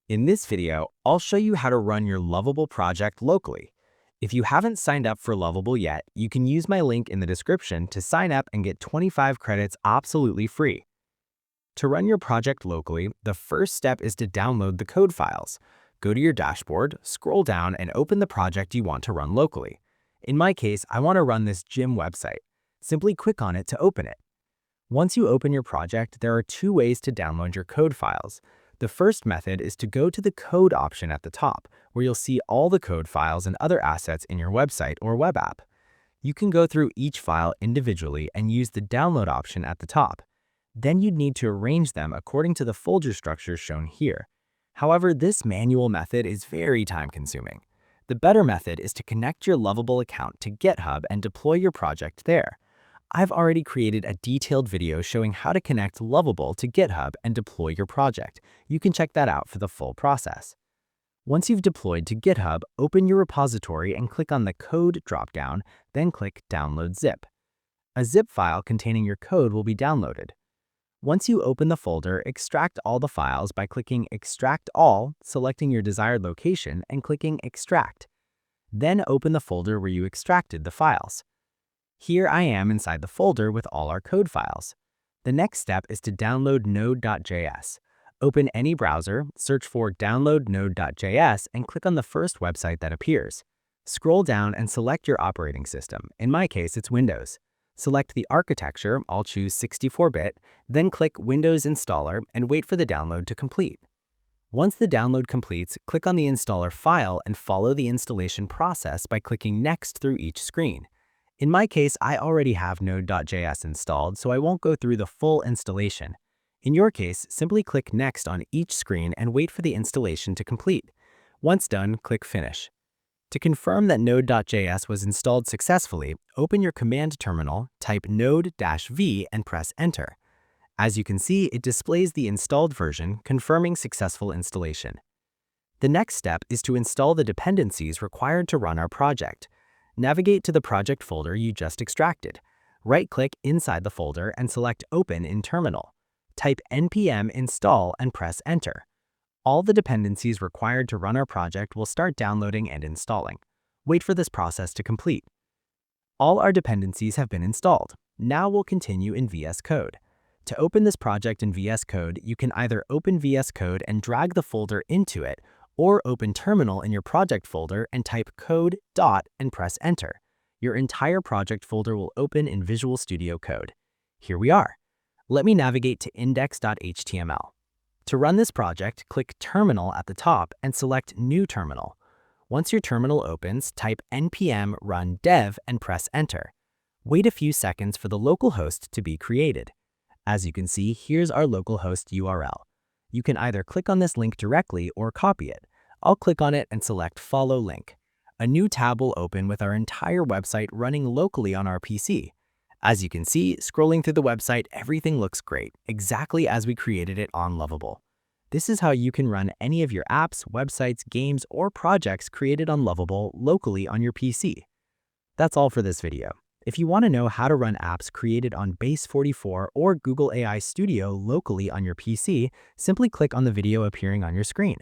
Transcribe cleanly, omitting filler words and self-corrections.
In this video, I'll show you how to run your Lovable project locally. If you haven't signed up for Lovable yet, you can use my link in the description to sign up and get 25 credits absolutely free. To run your project locally, the first step is to download the code files. Go to your dashboard, scroll down, and open the project you want to run locally. In my case, I want to run this gym website. Simply click on it to open it. Once you open your project, there are two ways to download your code files. The first method is to go to the code option at the top, where you'll see all the code files and other assets in your website or web app. You can go through each file individually and use the download option at the top. Then you'd need to arrange them according to the folder structure shown here. However, this manual method is very time-consuming. The better method is to connect your Lovable account to GitHub and deploy your project there. I've already created a detailed video showing how to connect Lovable to GitHub and deploy your project. You can check that out for the full process. Once you've deployed to GitHub, open your repository and click on the Code dropdown, then click Download Zip. A zip file containing your code will be downloaded. Once you open the folder, extract all the files by clicking Extract All, selecting your desired location, and clicking Extract. Then open the folder where you extracted the files. Here I am inside the folder with all our code files. The next step is to download Node.js. Open any browser, search for Download Node.js, and click on the first website that appears. Scroll down and select your operating system. In my case, it's Windows. Select the architecture, I'll choose 64-bit, then click Windows Installer and wait for the download to complete. Once the download completes, click on the installer file and follow the installation process by clicking Next through each screen. In my case, I already have Node.js installed, so I won't go through the full installation. In your case, simply click Next on each screen and wait for the installation to complete. Once done, click Finish. To confirm that Node.js was installed successfully, open your command terminal, type Node-V and press Enter. As you can see, it displays the installed version, confirming successful installation. The next step is to install the dependencies required to run our project. Navigate to the project folder you just extracted. Right-click inside the folder and select Open in Terminal. Type npm install and press Enter. All the dependencies required to run our project will start downloading and installing. Wait for this process to complete. All our dependencies have been installed. Now we'll continue in VScode. To open this project in VScode, you can either open VScode and drag the folder into it, or open Terminal in your project folder and type code dot and press Enter. Your entire project folder will open in Visual Studio Code. Here we are. Let me navigate to index.html. To run this project, click Terminal at the top and select New Terminal. Once your terminal opens, type npm run dev and press Enter. Wait a few seconds for the localhost to be created. As you can see, here's our localhost URL. You can either click on this link directly or copy it. I'll click on it and select Follow Link. A new tab will open with our entire website running locally on our PC. As you can see, scrolling through the website, everything looks great, exactly as we created it on Lovable. This is how you can run any of your apps, websites, games, or projects created on Lovable locally on your PC. That's all for this video. If you want to know how to run apps created on Base 44 or Google AI Studio locally on your PC, simply click on the video appearing on your screen.